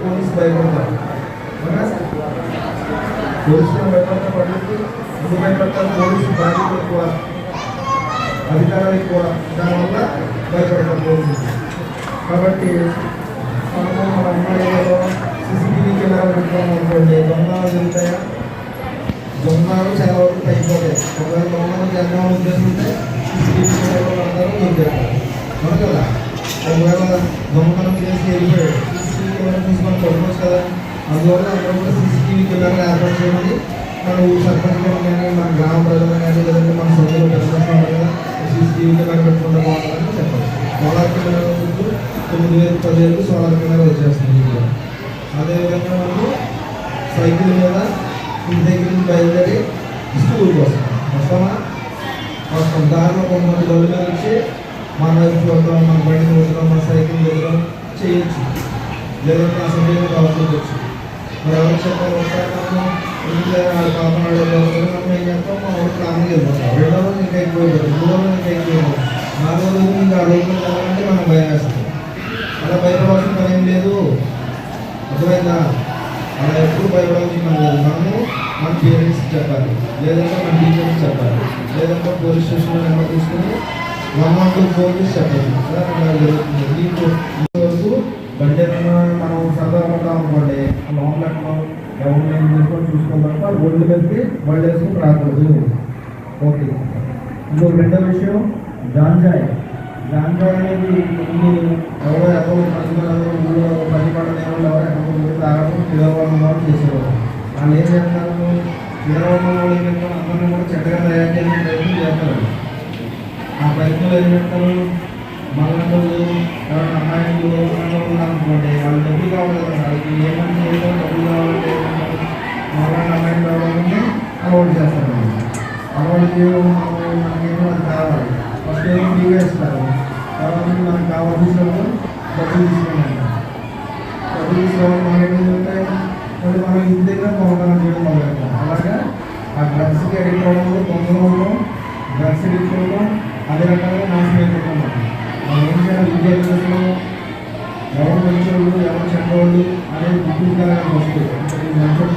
Police భయపడతారు. పోలీసులు భయపడతారు, పబ్లిక్ ఎందుకు భయపడతారు? పోలీసు బాధ్యత ఎక్కువ, అధికారాలు ఎక్కువ, దానివల్ల భయపడతారు పోలీసులు. కాబట్టి మనము మన అమ్మాయిలో సీసీటీవీ కెమెరా పెట్టుకోవడం అనుకోండి, దొంగలు జరుగుతాయా? దొంగలు చాలా వరకు తగ్గిపోతాయి. ఒకవేళ దొంగలు చేద్దామని ఉద్దేశం ఉంటే సీసీటీవీ కెమెరాలో అందరూ దొరికేస్తారు. అవును కదా? ఒకవేళ దొంగతనం చేసి వెళ్ళిపోయాడు, సీసీటీవీ కెమెరా తీసుకొని కొట్టుకోవచ్చు కదా. అందువల్ల అందరూ కూడా సీసీటీవీ కెమెరా ఏర్పాటు చేయమని మన ఊరు సర్పంచ్ కానీ మన గ్రామ ప్రజలు కానీ లేదంటే మన సొంతలు పెద్దలు కదా సీసీటీవీ కెమెరా పెట్టుకుంటే బాగుంటుందని చెప్పాలి. సోలార్ కెమెరా 9,000 10,000 సోలార్ కెమెరా వచ్చేస్తుంది. అదేవిధంగా మనము సైకిల్ మీద ఇంటి దగ్గర నుంచి బయలుదేరి స్కూల్కి వస్తామా? వస్తాం. దారిలో కొంతమంది రోజుల మీద వచ్చి మన వైపు చూడడం, మన బండిని వదలడం, మన సైకిల్ వదలడం చేయొచ్చు, లేదంటే అసెంబ్లీలో కావచ్చు. మరి ఎవరు చెప్పారు? ఒకసారి మనం పాపనాడు మనం ఏం చేస్తాం, మా ఊరికి రామకి వెళ్ళిపోతాం. 2వ రోజు ఇంకా ఎక్కువైపోతుంది, 3వ రోజు ఇంకా ఎక్కువైపోతుంది, 4వ రోజు ఇంకా 6 రోజులు వెళ్ళాలంటే మనం భయం వేస్తాం. అలా భయపడాల్సిన పని ఏం లేదు. అర్థమైందా? అలా ఎప్పుడు భయపడాల్సిన పని లేదు. మనము మన పేరెంట్స్ చెప్పాలి, లేదంటే మన టీచర్స్ చెప్పాలి, లేదంటే పోలీస్ స్టేషన్లో నెంబర్ తీసుకుని 112 పోలీస్ చెప్పాలి. అలా జరుగుతుంది. ఇంతవరకు బండి మనం సరదా పడతాం అనుకోండి, ఆన్లైన్లో గవర్నమెంట్ తీసుకొని చూసుకున్నాక రోడ్లు పెట్టి బండి వేసుకుని రాకూడదు. ఓకే. ఇంకొక రెండో విషయం గాంజాయి. గాంజాయి అనేది ఎవరో ఊళ్ళో 10 పడని వాళ్ళు ఎవరో ఎక్కడ తాగడం పిల్లవాళ్ళు చేసేవారు. వాళ్ళు ఏం చేస్తారు? పిల్లవాళ్ళ వాళ్ళు ఏం చేస్తారు? అందరినీ కూడా చెడ్డగా తయారు చేసే ప్రయత్నం చేస్తారు. ఆ ప్రయత్నంలో ఏం చేస్తారు? మళ్ళీ ఎవరైనా అమ్మాయిలు ఉన్నారనుకోండి, వాళ్ళు డబ్బులు కావాలి కదా, వాళ్ళకి ఏమని చేయడం డబ్బులు కావాలంటే మళ్ళీ అమ్మాయిలు కావాలంటే అలవాటు చేస్తారు. అలవాటు మనకేమో అది కావాలి, ఫస్ట్ ఏమో ఫ్రీగా ఇస్తారు, తర్వాత మనకు కావాల్సినప్పుడు డబ్బులు తీసుకున్నాం. డబ్బులు తీసుకోవాలి మనం ఏమి ఉంటాయి, మళ్ళీ మనం ఇంటి దగ్గర దొంగతనం చేయడం మొదలెడతాం. అలాగా ఆ డ్రగ్స్కి అడిక్ట్ అవ్వడం, దొంగలు డ్రగ్స్ అడిక్ట్ అవ్వడం, అదే రకంగా నాశనం అయిపోతున్నాం. మనం ఏం చేయాలి? విద్యార్థులు ఎవరు మంచోళ్ళు ఎవరు చెడ్డవాళ్ళు అనేది గుర్తించాలని వస్తుంది. మంచోళ్ళు